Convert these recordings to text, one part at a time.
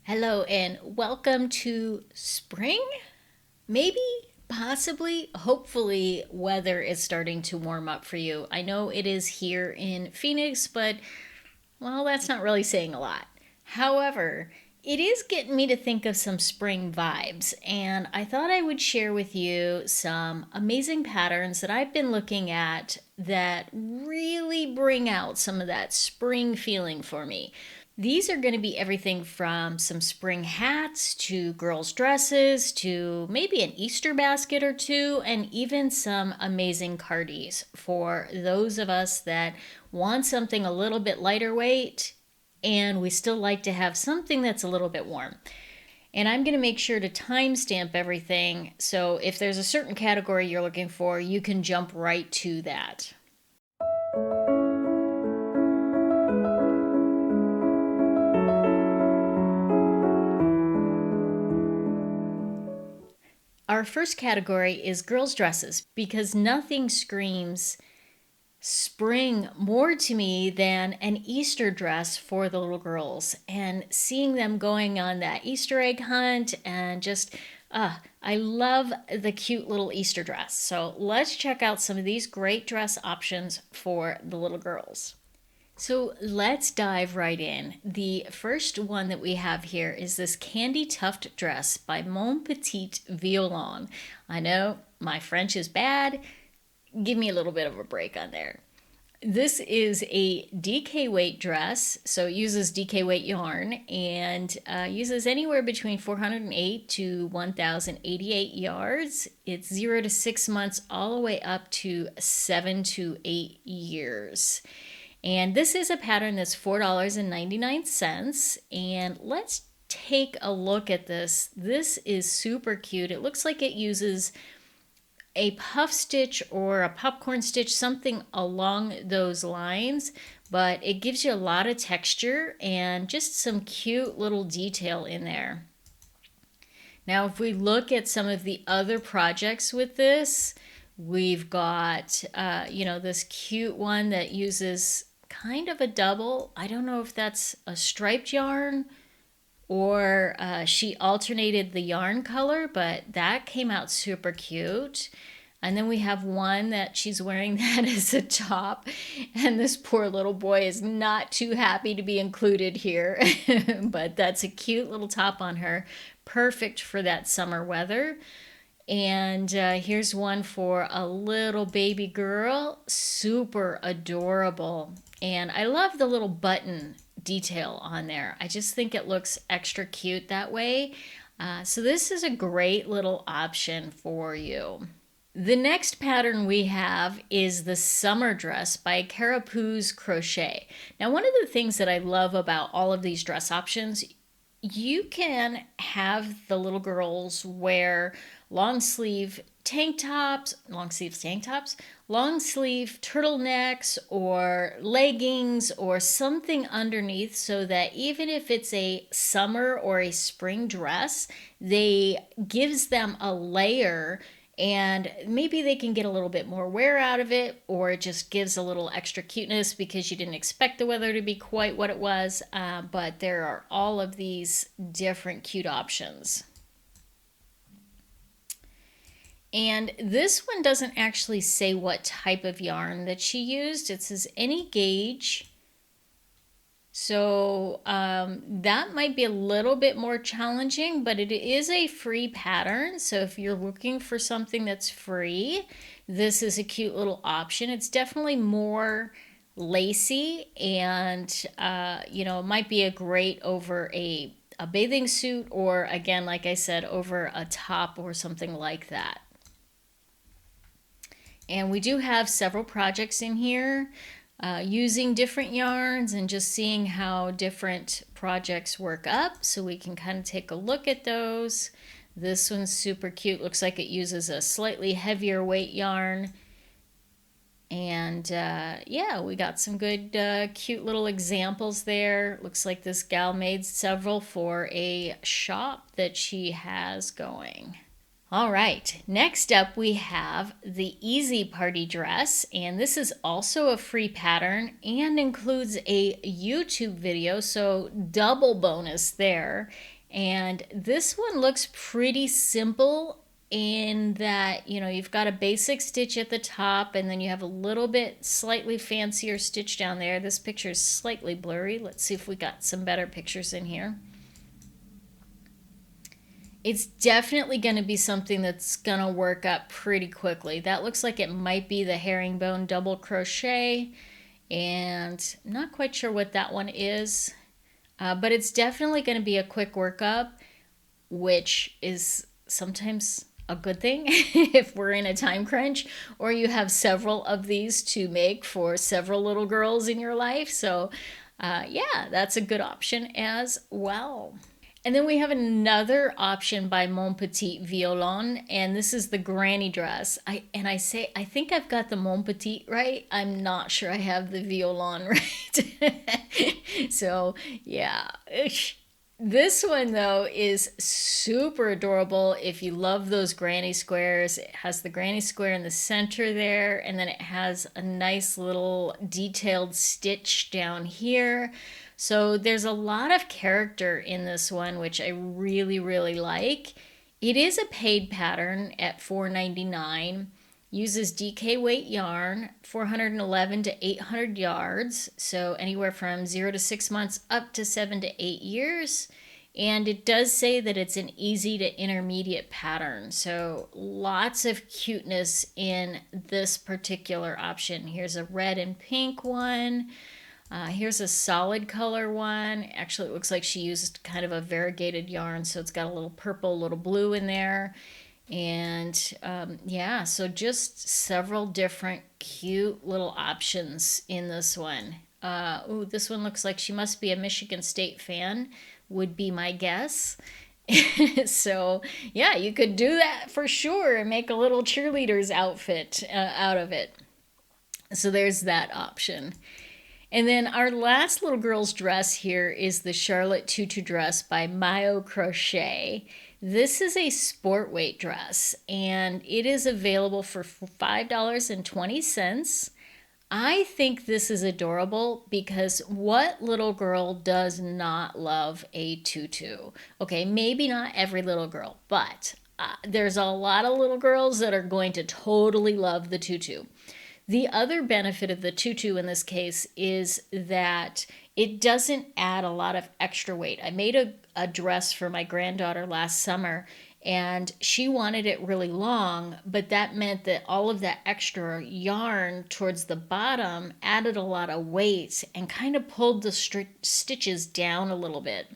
Hello and welcome to spring? Maybe, possibly, hopefully, weather is starting to warm up for you. I know it is here in Phoenix, but well, that's not really saying a lot. However, it is getting me to think of some spring vibes, and I thought I would share with you some amazing patterns that I've been looking at that really bring out some of that spring feeling for me. These are going to be everything from some spring hats to girls' dresses to maybe an Easter basket or two, and even some amazing cardies for those of us that want something a little bit lighter weight and we still like to have something that's a little bit warm. And I'm going to make sure to timestamp everything so if there's a certain category you're looking for, you can jump right to that. Our first category is girls' dresses because nothing screams spring more to me than an Easter dress for the little girls and seeing them going on that Easter egg hunt and just I love the cute little Easter dress. So let's check out some of these great dress options for the little girls. So let's dive right in. The first one that we have here is this candy tuft dress by Mon Petit Violon. I know my French is bad. Give me a little bit of a break on there. This is a DK weight dress, so it uses DK weight yarn and uses anywhere between 408 to 1088 yards. It's 0 to 6 months all the way up to 7 to 8 years. And this is a pattern that's $4.99. And let's take a look at this. This is super cute. It looks like it uses a puff stitch or a popcorn stitch, something along those lines, but it gives you a lot of texture and just some cute little detail in there. Now, if we look at some of the other projects with this, we've got, this cute one that uses kind of a double. I don't know if that's a striped yarn or she alternated the yarn color, but that came out super cute. And then we have one that she's wearing that as a top, and this poor little boy is not too happy to be included here, but that's a cute little top on her, perfect for that summer weather. And here's one for a little baby girl, super adorable. And I love the little button detail on there. I just think it looks extra cute that way. So this is a great little option for you. The next pattern we have is the summer dress by Karapooz Crochet. Now, one of the things that I love about all of these dress options, you can have the little girls wear long sleeve turtlenecks or leggings or something underneath so that even if it's a summer or a spring dress, they gives them a layer and maybe they can get a little bit more wear out of it, or it just gives a little extra cuteness because you didn't expect the weather to be quite what it was. But there are all of these different cute options. And this one doesn't actually say what type of yarn that she used. It says any gauge. So that might be a little bit more challenging, but it is a free pattern. So if you're looking for something that's free, this is a cute little option. It's definitely more lacy and, it might be a great over a bathing suit or, again, like I said, over a top or something like that. And we do have several projects in here using different yarns and just seeing how different projects work up. So we can kind of take a look at those. This one's super cute. Looks like it uses a slightly heavier weight yarn. And we got some good cute little examples there. Looks like this gal made several for a shop that she has going. All right, next up we have the Easy Party Dress, and this is also a free pattern and includes a YouTube video, so double bonus there. And this one looks pretty simple in that, you know, you've got a basic stitch at the top and then you have a little bit slightly fancier stitch down there. This picture is slightly blurry. Let's see if we got some better pictures in here. It's definitely going to be something that's going to work up pretty quickly. That looks like it might be the herringbone double crochet, and I'm not quite sure what that one is, but it's definitely going to be a quick workup, which is sometimes a good thing if we're in a time crunch or you have several of these to make for several little girls in your life. So yeah, that's a good option as well. And then we have another option by Mon Petit Violon, and this is the granny dress. I think I've got the Mon Petit right. I'm not sure I have the Violon right. So yeah, this one though is super adorable. If you love those granny squares, it has the granny square in the center there, and then it has a nice little detailed stitch down here. So there's a lot of character in this one, which I really, really like. It is a paid pattern at $4.99. Uses DK weight yarn, 411 to 800 yards. So anywhere from 0 to 6 months up to 7 to 8 years. And it does say that it's an easy to intermediate pattern. So lots of cuteness in this particular option. Here's a red and pink one. Here's a solid color one. Actually, it looks like she used kind of a variegated yarn, so it's got a little purple, a little blue in there. And yeah, so just several different cute little options in this one. Ooh, this one looks like she must be a Michigan State fan, would be my guess. So yeah, you could do that for sure and make a little cheerleader's outfit out of it. So there's that option. And then our last little girl's dress here is the Charlotte Tutu dress by MaioCrochet. This is a sport weight dress, and it is available for $5.20. I think this is adorable because what little girl does not love a tutu? Okay, maybe not every little girl, but there's a lot of little girls that are going to totally love the tutu. The other benefit of the tutu in this case is that it doesn't add a lot of extra weight. I made a dress for my granddaughter last summer, and she wanted it really long, but that meant that all of that extra yarn towards the bottom added a lot of weight and kind of pulled the stitches down a little bit,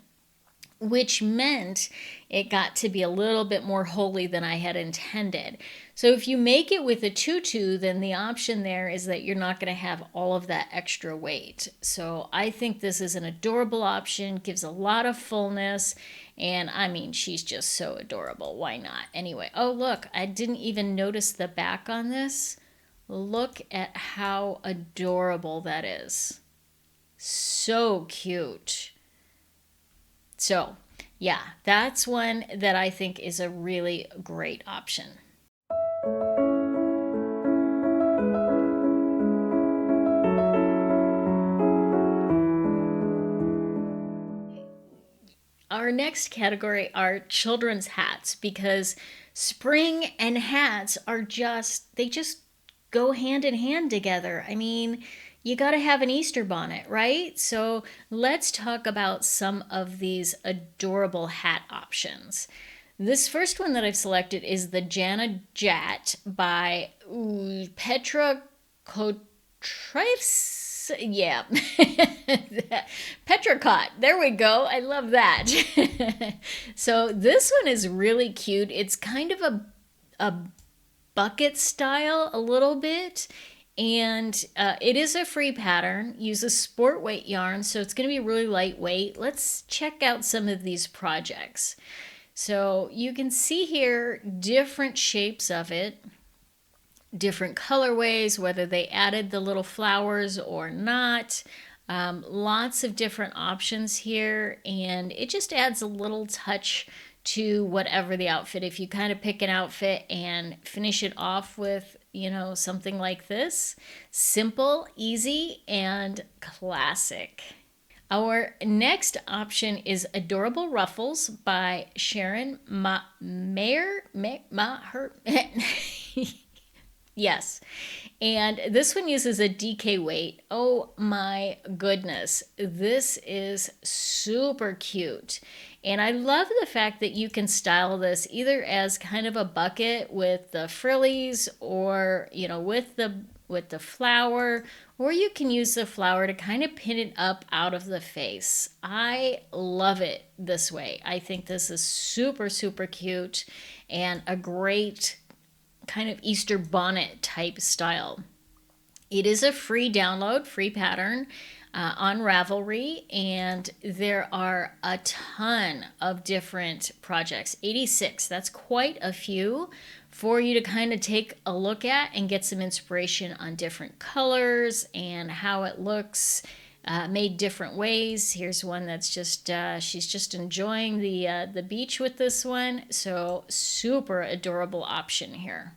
which meant it got to be a little bit more holey than I had intended. So if you make it with a tutu, then the option there is that you're not going to have all of that extra weight. So I think this is an adorable option, gives a lot of fullness, and I mean, she's just so adorable. Why not? Anyway, oh look, I didn't even notice the back on this. Look at how adorable that is. So cute. So yeah, that's one that I think is a really great option. Our next category are children's hats, because spring and hats are they just go hand in hand together. I mean, you got to have an Easter bonnet, right? So let's talk about some of these adorable hat options. This first one that I've selected is the Jana Jat by Petra Kotrysova. Yeah. Petra. There we go. I love that. So this one is really cute. It's kind of a bucket style a little bit. And it is a free pattern, uses sport weight yarn, so it's going to be really lightweight. Let's check out some of these projects. So you can see here different shapes of it, different colorways, whether they added the little flowers or not. Lots of different options here, and it just adds a little touch to whatever the outfit. If you kind of pick an outfit and finish it off with, you know, something like this, simple, easy, and classic. Our next option is Adorable Ruffles by Sharon Maher. Yes. And this one uses a DK weight. Oh my goodness. This is super cute. And I love the fact that you can style this either as kind of a bucket with the frillies or, with the flower, or you can use the flower to kind of pin it up out of the face. I love it this way. I think this is super, super cute and a great kind of Easter bonnet type style. It is a free download, free pattern on Ravelry, and there are a ton of different projects. 86, that's quite a few for you to kind of take a look at and get some inspiration on different colors and how it looks made different ways. Here's one that's just, she's just enjoying the beach with this one. So super adorable option here.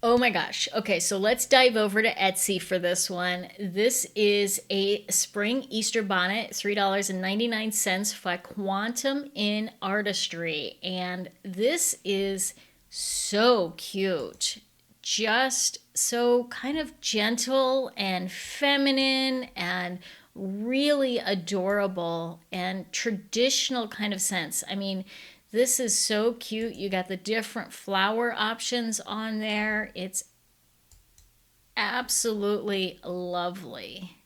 Oh my gosh. Okay, so let's dive over to Etsy for this one. This is a spring Easter bonnet, $3.99 by QuantumInArtistry. And this is so cute. Just so kind of gentle and feminine and really adorable and traditional kind of sense. I mean, this is so cute. You got the different flower options on there. It's absolutely lovely.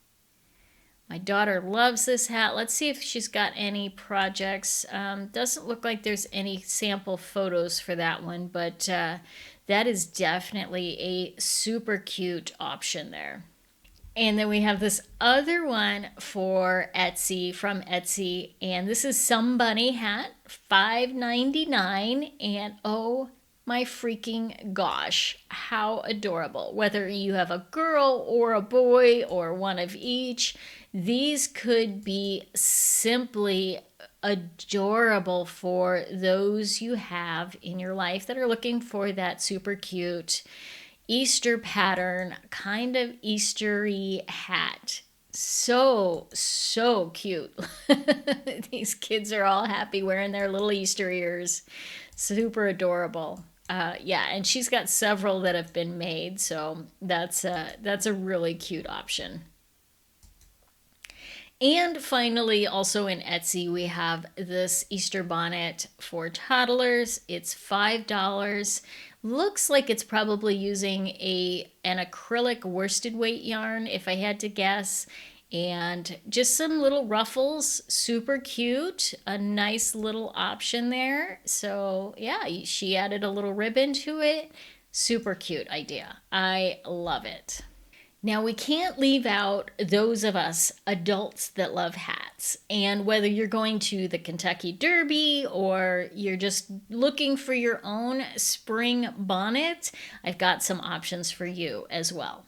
My daughter loves this hat. Let's see if she's got any projects. Doesn't look like there's any sample photos for that one, but that is definitely a super cute option there. And then we have this other one for Etsy, from Etsy, and this is Some Bunny Hat, $5.99, and oh my freaking gosh, how adorable. Whether you have a girl or a boy or one of each, these could be simply adorable for those you have in your life that are looking for that super cute Easter pattern, kind of Eastery hat. So cute. These kids are all happy wearing their little Easter ears. Super adorable. Yeah, and she's got several that have been made, so that's a really cute option. And finally, also in Etsy, we have this Easter bonnet for toddlers. It's $5. Looks like it's probably using an acrylic worsted weight yarn, if I had to guess. And just some little ruffles, super cute. A nice little option there. So yeah, she added a little ribbon to it. Super cute idea. I love it. Now, we can't leave out those of us adults that love hats. And whether you're going to the Kentucky Derby or you're just looking for your own spring bonnet, I've got some options for you as well.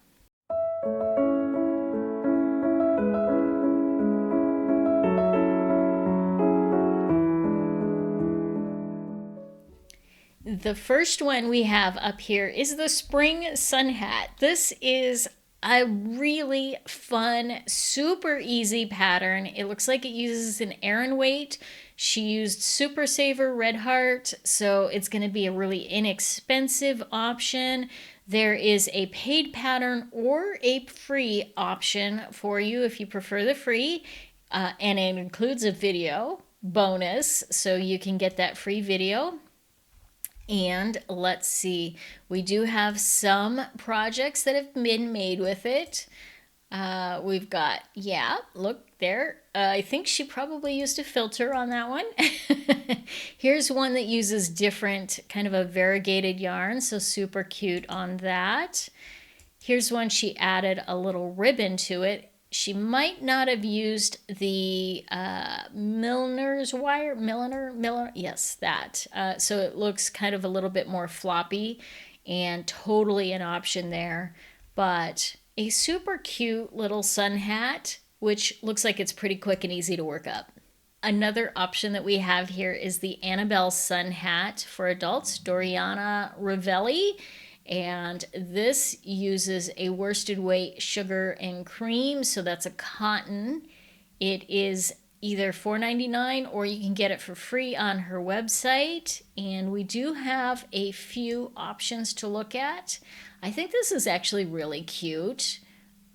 The first one we have up here is the spring sun hat. This is a really fun, super easy pattern. It looks like it uses an Aran weight. She used Super Saver Red Heart, so it's going to be a really inexpensive option. There is a paid pattern or a free option for you if you prefer the free, and it includes a video bonus, so you can get that free video. And let's see, we do have some projects that have been made with it. We've got, yeah, look there. I think she probably used a filter on that one. Here's one that uses different kind of a variegated yarn, so super cute on that. Here's one she added a little ribbon to it. She might not have used the milliner's wire, milliner, yes, that. So it looks kind of a little bit more floppy and totally an option there. But a super cute little sun hat, which looks like it's pretty quick and easy to work up. Another option that we have here is the Anabelle sun hat for adults, Dorianna Rivelli. And this uses a worsted weight sugar and cream, so that's a cotton. It is either $4.99 or you can get it for free on her website. And we do have a few options to look at. I think this is actually really cute.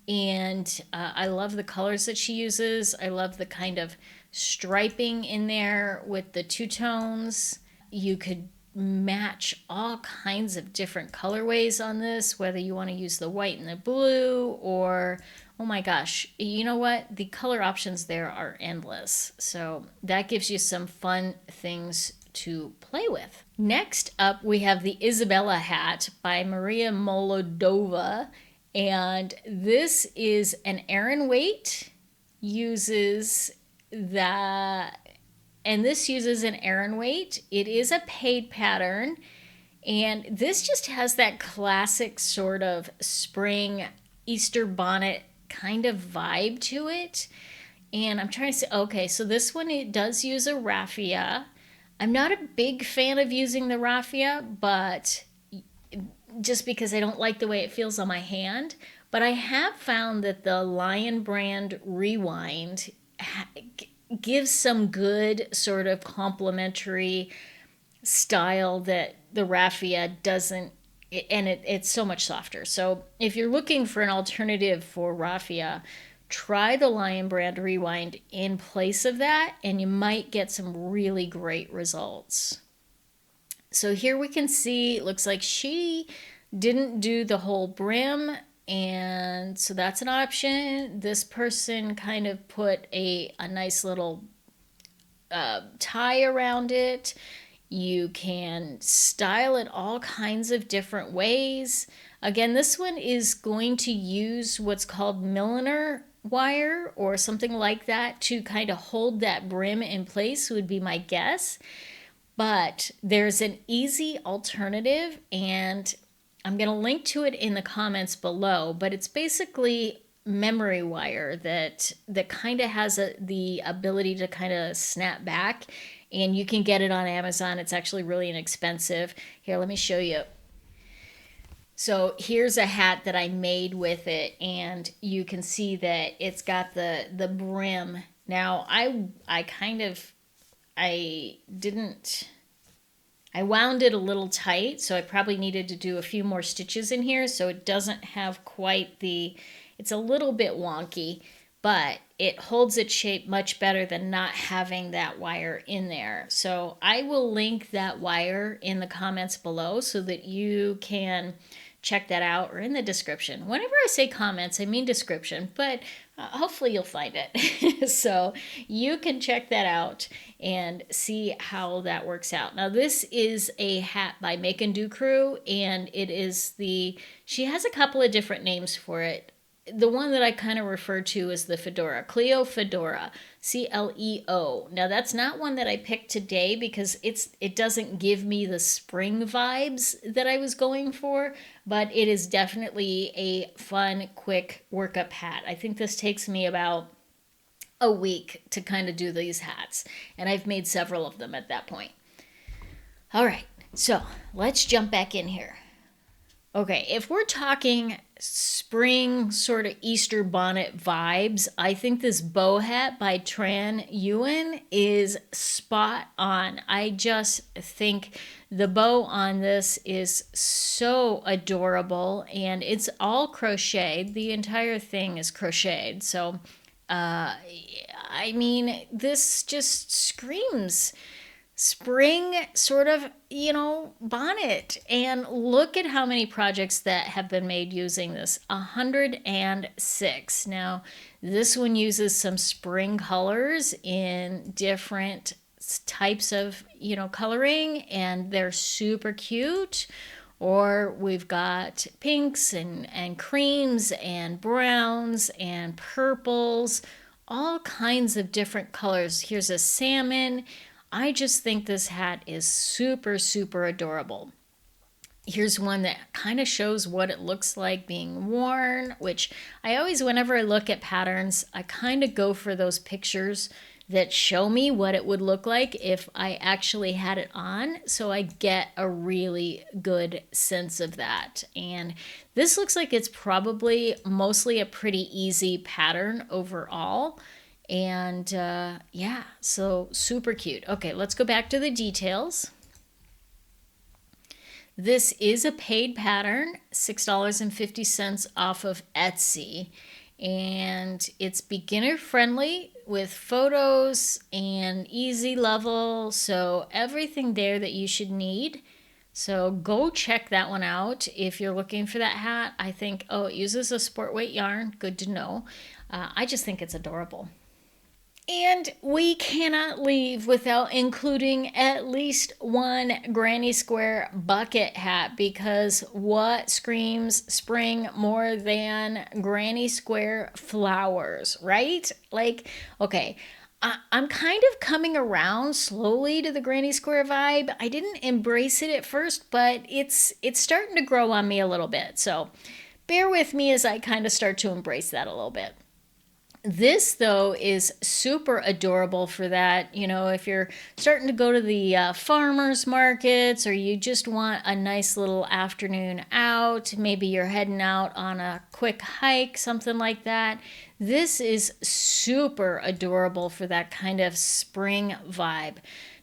And I love the colors that she uses. I love the kind of striping in there with the two tones. You could match all kinds of different colorways on this, whether you want to use the white and the blue, or oh my gosh, you know what? The color options there are endless. So that gives you some fun things to play with. Next up, we have the Isabella hat by Maria Molodova. And this is an Aran weight, uses that, and this uses an Aran weight. It is a paid pattern, and this just has that classic sort of spring Easter bonnet kind of vibe to it. And I'm trying to say, okay, so this one, it does use a raffia. I'm not a big fan of using the raffia, but just because I don't like the way it feels on my hand. But I have found that the Lion brand Rewind gives some good sort of complementary style that the raffia doesn't, and it's so much softer. So if you're looking for an alternative for raffia, try the Lion brand Rewind in place of that, and you might get some really great results. So here we can see, it looks like she didn't do the whole brim, and so that's an option. This person kind of put a nice little tie around it. You can style it all kinds of different ways. Again, this one is going to use what's called milliner wire or something like that to kind of hold that brim in place, would be my guess. But there's an easy alternative, and I'm going to link to it in the comments below, but it's basically memory wire that kind of has the ability to kind of snap back, and you can get it on Amazon. It's actually really inexpensive. Here, let me show you. So here's a hat that I made with it, and you can see that it's got the brim. Now, I wound it a little tight, so I probably needed to do a few more stitches in here, so it doesn't have quite it's a little bit wonky, but it holds its shape much better than not having that wire in there. So I will link that wire in the comments below so that you can check that out, or in the description. Whenever I say comments, I mean description, but hopefully you'll find it. So you can check that out and see how that works out. Now this is a hat by Make and Do Crew, and it is she has a couple of different names for it. The one that I kind of refer to is the Fedora, Cleo Fedora, Cleo. Now that's not one that I picked today because it doesn't give me the spring vibes that I was going for, but it is definitely a fun, quick workup hat. I think this takes me about a week to kind of do these hats, and I've made several of them at that point. All right, so let's jump back in here. Okay, if we're talking spring sort of Easter bonnet vibes, I think this bow hat by Tran Yuen is spot on. I just think the bow on this is so adorable, and it's all crocheted. The entire thing is crocheted. So, I mean, this just screams spring sort of, bonnet. And look at how many projects that have been made using this. 106. Now, this one uses some spring colors in different types of, coloring, and they're super cute. Or we've got pinks and creams and browns and purples, all kinds of different colors. Here's a salmon. I just think this hat is super, super adorable. Here's one that kind of shows what it looks like being worn, which I always, whenever I look at patterns, I kind of go for those pictures that show me what it would look like if I actually had it on, so I get a really good sense of that. And this looks like it's probably mostly a pretty easy pattern overall. And yeah, so super cute. Okay, let's go back to the details. This is a paid pattern, $6.50 off of Etsy. And it's beginner friendly with photos and easy level. So everything there that you should need. So go check that one out if you're looking for that hat. I think, oh, it uses a sport weight yarn. Good to know. I just think it's adorable. And we cannot leave without including at least one Granny Square bucket hat, because what screams spring more than Granny Square flowers, right? Like, okay, I'm kind of coming around slowly to the Granny Square vibe. I didn't embrace it at first, but it's starting to grow on me a little bit. So bear with me as I kind of start to embrace that a little bit. This, though, is super adorable for that. You know, if you're starting to go to the farmers markets, or you just want a nice little afternoon out, maybe you're heading out on a quick hike, something like that. This is super adorable for that kind of spring vibe.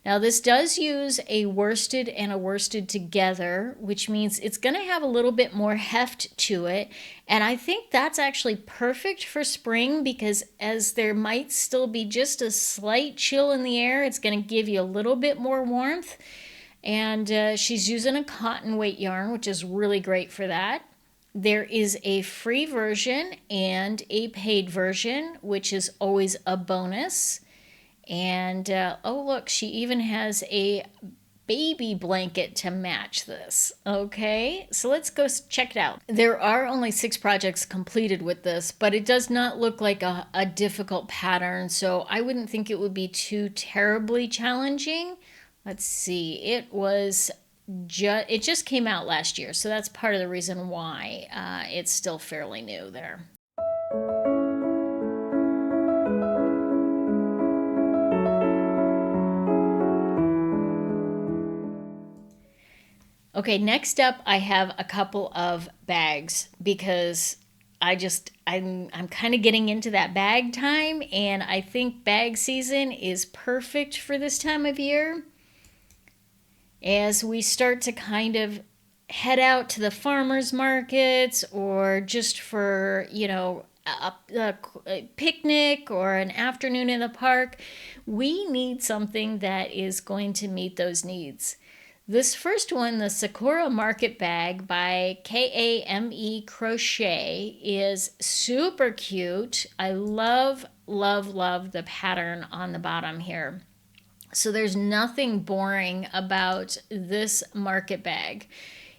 Now, this does use a worsted and a worsted together, which means it's going to have a little bit more heft to it. And I think that's actually perfect for spring, because as there might still be just a slight chill in the air, it's going to give you a little bit more warmth. And she's using a cotton weight yarn, which is really great for that. There is a free version and a paid version, which is always a bonus. And oh, look, she even has a baby blanket to match this. Okay, so let's go check it out. There are only 6 projects completed with this, but it does not look like a difficult pattern, so I wouldn't think it would be too terribly challenging. Let's see, it just came out last year, so that's part of the reason why it's still fairly new there. Okay, next up I have a couple of bags, because I'm kind of getting into that bag time, and I think bag season is perfect for this time of year. As we start to kind of head out to the farmers markets, or just for, you know, a picnic or an afternoon in the park, we need something that is going to meet those needs. This first one, the Sakura Market Bag by MaioCrochet, is super cute. I love, love, love the pattern on the bottom here. So there's nothing boring about this market bag.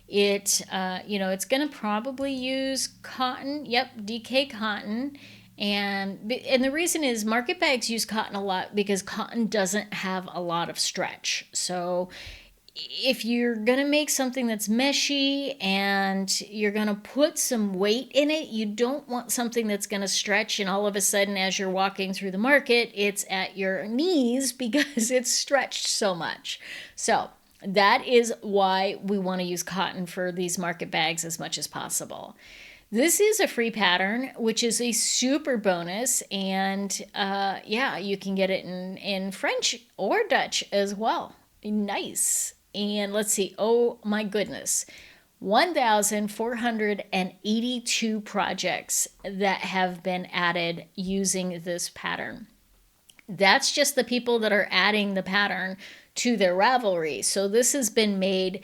It's going to probably use cotton. Yep, DK cotton. And the reason is market bags use cotton a lot because cotton doesn't have a lot of stretch. So if you're going to make something that's meshy and you're going to put some weight in it, you don't want something that's going to stretch and all of a sudden as you're walking through the market, it's at your knees because it's stretched so much. So that is why we want to use cotton for these market bags as much as possible. This is a free pattern, which is a super bonus, and yeah, you can get it in French or Dutch as well. Nice. And let's see, oh my goodness, 1,482 projects that have been added using this pattern. That's just the people that are adding the pattern to their Ravelry. So this has been made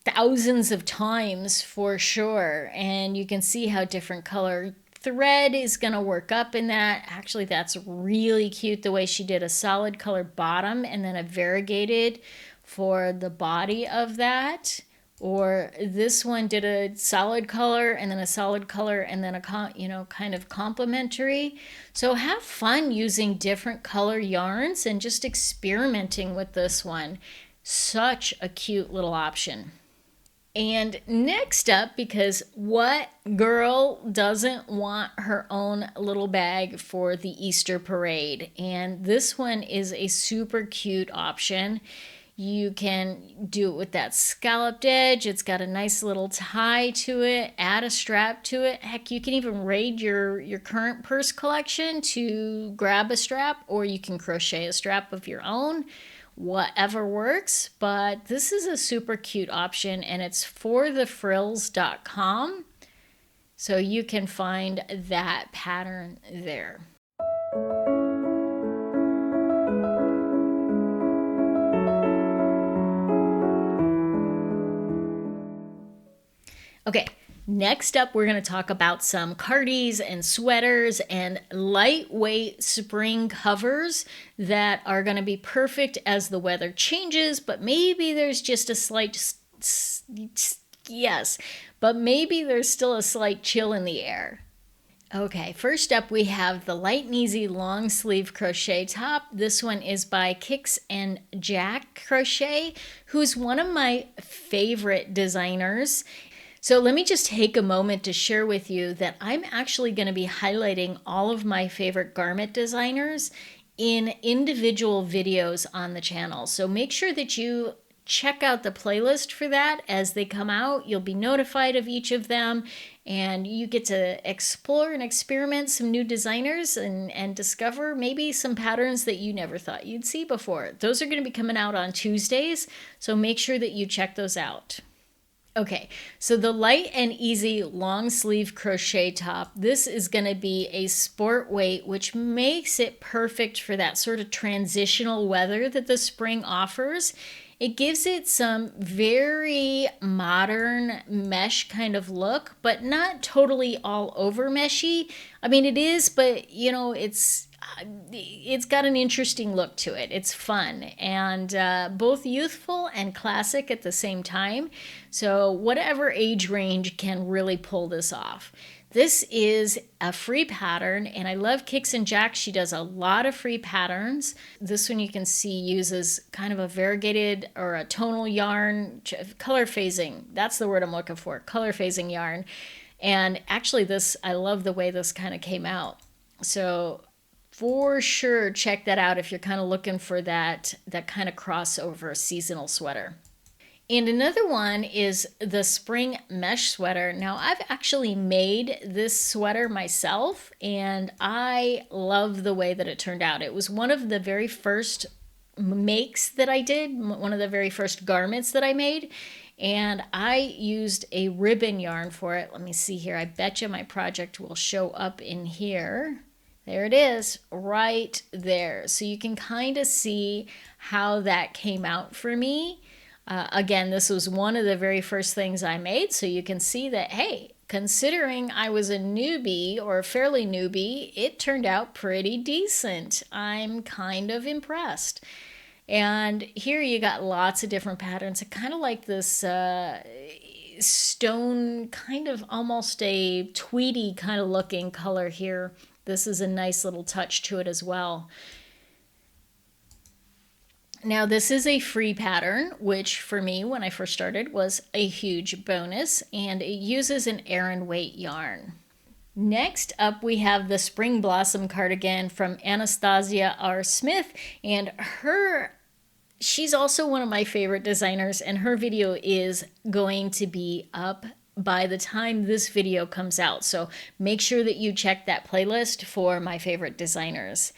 thousands of times for sure. And you can see how different color thread is going to work up in that. Actually, that's really cute the way she did a solid color bottom and then a variegated for the body of that. Or this one did a solid color and then a solid color and then a kind of complementary. So have fun using different color yarns and just experimenting with this one. Such a cute little option. And next up, because what girl doesn't want her own little bag for the Easter parade? And this one is a super cute option. You can do it with that scalloped edge. It's got a nice little tie to it. Add a strap to it. Heck, you can even raid your current purse collection to grab a strap, or you can crochet a strap of your own. Whatever works, but this is a super cute option, and it's forthefrills.com. So you can find that pattern there. Okay, next up we're going to talk about some cardies and sweaters and lightweight spring covers that are going to be perfect as the weather changes, but maybe there's just a slight, yes, but maybe there's still a slight chill in the air. Okay, first up we have the Light and Easy long sleeve crochet top. This one is by Kix and Jack Crochet, who's one of my favorite designers. So let me just take a moment to share with you that I'm actually going to be highlighting all of my favorite garment designers in individual videos on the channel. So make sure that you check out the playlist for that as they come out. You'll be notified of each of them, and you get to explore and experiment some new designers and discover maybe some patterns that you never thought you'd see before. Those are going to be coming out on Tuesdays, so make sure that you check those out. Okay, so the Light and Easy long sleeve crochet top, this is going to be a sport weight, which makes it perfect for that sort of transitional weather that the spring offers. It gives it some very modern mesh kind of look, but not totally all over meshy. I mean, it is, but you know, it's got an interesting look to it. It's fun and both youthful and classic at the same time. So whatever age range can really pull this off. This is a free pattern, and I love Kix and Jack. She does a lot of free patterns. This one you can see uses kind of a variegated or a tonal yarn, color phasing. That's the word I'm looking for, color phasing yarn. And actually this, I love the way this kind of came out. So for sure, check that out if you're kind of looking for that kind of crossover seasonal sweater. And another one is the spring mesh sweater. Now, I've actually made this sweater myself, and I love the way that it turned out. It was one of the very first makes that I did, one of the very first garments that I made, and I used a ribbon yarn for it. Let me see here. I bet you my project will show up in here. There it is, right there. So you can kind of see how that came out for me. Again, this was one of the very first things I made, so you can see that, hey, considering I was a newbie or a fairly newbie, it turned out pretty decent. I'm kind of impressed. And here you got lots of different patterns. I kind of like this stone, kind of almost a tweedy kind of looking color here. This is a nice little touch to it as well. Now this is a free pattern, which for me when I first started was a huge bonus, and it uses an Aran weight yarn. Next up we have the Spring Blossom cardigan from Anastasia R. Smith, and she's also one of my favorite designers, and her video is going to be up by the time this video comes out. So make sure that you check that playlist for my favorite designers.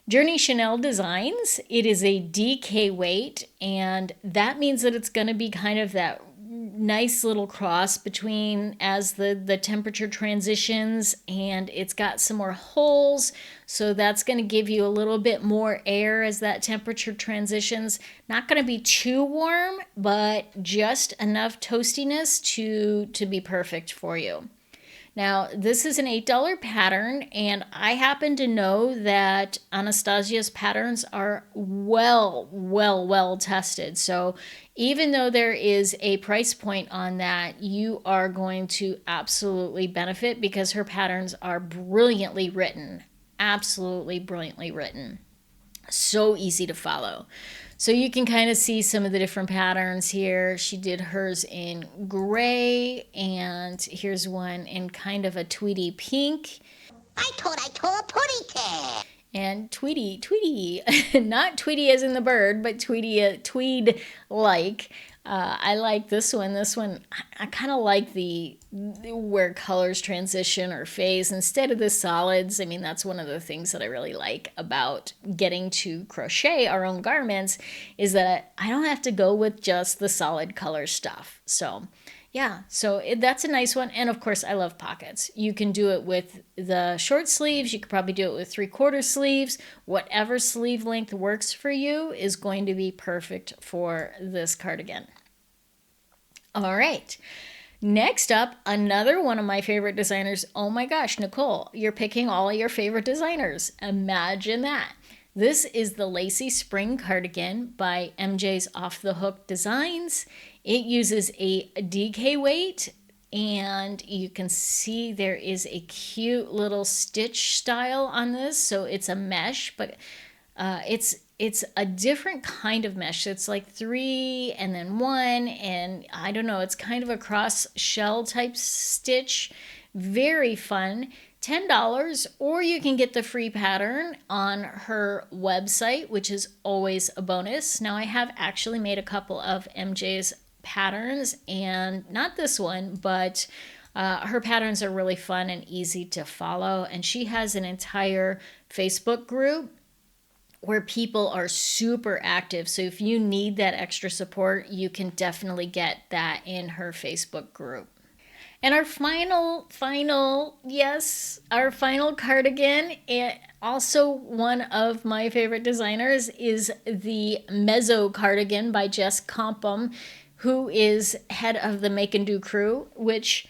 Journey Chanel Designs, it is a DK weight, and that means that it's going to be kind of that nice little cross between as the temperature transitions, and it's got some more holes, so that's going to give you a little bit more air as that temperature transitions. Not going to be too warm, but just enough toastiness to be perfect for you. Now, this is an $8 pattern, and I happen to know that Anastasia's patterns are well tested. So even though there is a price point on that, you are going to absolutely benefit because her patterns are brilliantly written. Absolutely brilliantly written. So easy to follow. So you can kind of see some of the different patterns here. She did hers in gray, and here's one in kind of a tweedy pink. I thought I told a pony cat. And Tweety, not Tweety as in the bird, but Tweety, tweed-like. I like this one. This one, I kind of like the where colors transition or phase instead of the solids. I mean, that's one of the things that I really like about getting to crochet our own garments is that I don't have to go with just the solid color stuff. So yeah, so that's a nice one. And of course, I love pockets. You can do it with the short sleeves. You could probably do it with 3/4 sleeves. Whatever sleeve length works for you is going to be perfect for this cardigan. All right. Next up, another one of my favorite designers. Oh my gosh, Nicole, you're picking all of your favorite designers. Imagine that. This is the Lacy Spring Cardigan by MJ's Off the Hook Designs. It uses a DK weight, and you can see there is a cute little stitch style on this. So it's a mesh, but it's a different kind of mesh. It's like 3 and then 1, and I don't know, it's kind of a cross shell type stitch. Very fun. $10, or you can get the free pattern on her website, which is always a bonus. Now, I have actually made a couple of MJ's patterns, and not this one, but her patterns are really fun and easy to follow. And she has an entire Facebook group where people are super active. So if you need that extra support, you can definitely get that in her Facebook group. And our final cardigan, also one of my favorite designers, is the Mezzo cardigan by Jess Compum, who is head of the Make and Do crew, which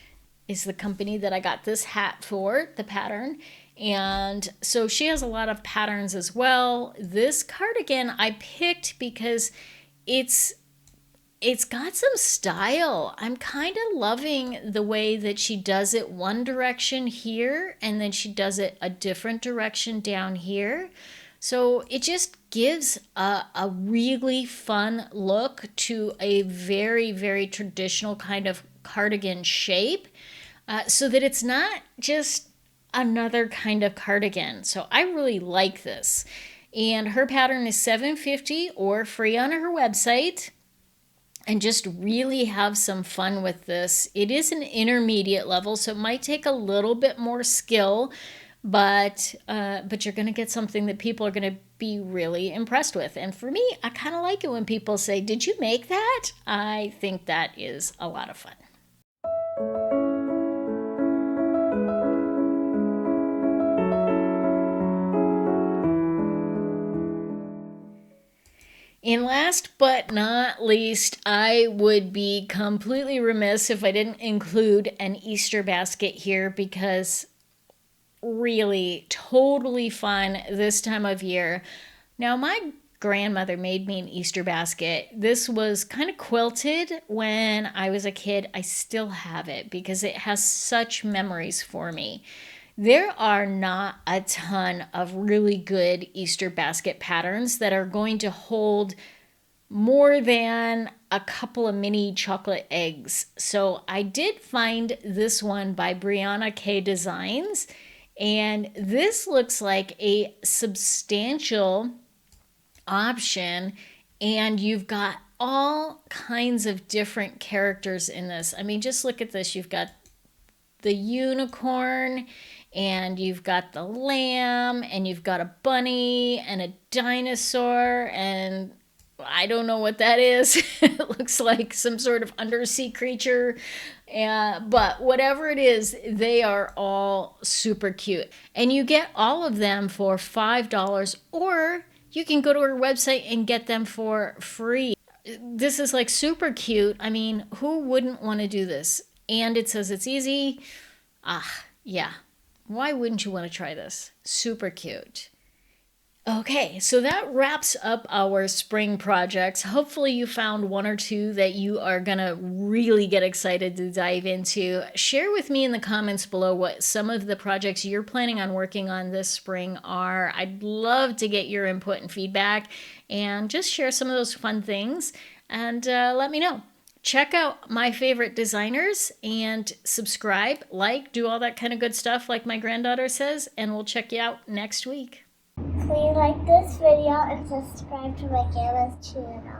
is the company that I got this hat for, the pattern. And so she has a lot of patterns as well. This cardigan I picked because it's got some style. I'm kind of loving the way that she does it one direction here, and then she does it a different direction down here. So it just gives a really fun look to a very, very traditional kind of cardigan shape, so that it's not just another kind of cardigan. So I really like this. And her pattern is $7.50 or free on her website. And just really have some fun with this. It is an intermediate level, so it might take a little bit more skill, but you're going to get something that people are going to be really impressed with. And for me, I kind of like it when people say, "Did you make that?" I think that is a lot of fun. And last but not least, I would be completely remiss if I didn't include an Easter basket here, because really totally fun this time of year. Now, my grandmother made me an Easter basket. This was kind of quilted when I was a kid. I still have it because it has such memories for me. There are not a ton of really good Easter basket patterns that are going to hold more than a couple of mini chocolate eggs. So I did find this one by Brianna K Designs, and this looks like a substantial option, and you've got all kinds of different characters in this. I mean, just look at this. You've got the unicorn, and you've got the lamb, and you've got a bunny and a dinosaur, and I don't know what that is. It looks like some sort of undersea creature. But whatever it is, they are all super cute. And you get all of them for $5, or you can go to her website and get them for free. This is like super cute. I mean, who wouldn't want to do this? And it says it's easy. Yeah. Why wouldn't you want to try this? Super cute. Okay, so that wraps up our spring projects. Hopefully you found one or two that you are going to really get excited to dive into. Share with me in the comments below what some of the projects you're planning on working on this spring are. I'd love to get your input and feedback, and just share some of those fun things, and let me know. Check out my favorite designers and subscribe, like, do all that kind of good stuff like my granddaughter says, and we'll check you out next week. Please like this video and subscribe to my Jana's channel.